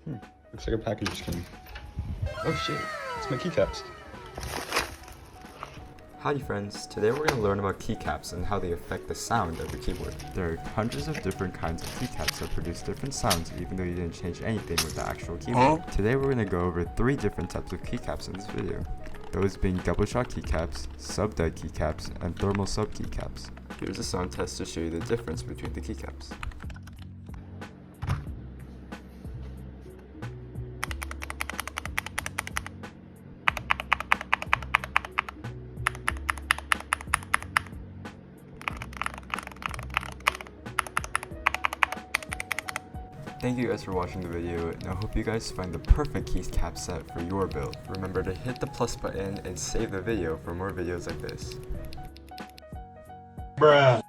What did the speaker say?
Looks like a package just came. Oh shit, it's my keycaps. Howdy friends, today we're going to learn about keycaps and how they affect the sound of your keyboard. There are hundreds of different kinds of keycaps that produce different sounds even though you didn't change anything with the actual keyboard. Today we're going to go over 3 different types of keycaps in this video. Those being double shot keycaps, sub-dead keycaps, and thermal sub keycaps. Here's a sound test to show you the difference between the keycaps. Thank you guys for watching the video, and I hope you guys find the perfect keycap set for your build. Remember to hit the plus button and save the video for more videos like this. Bruh.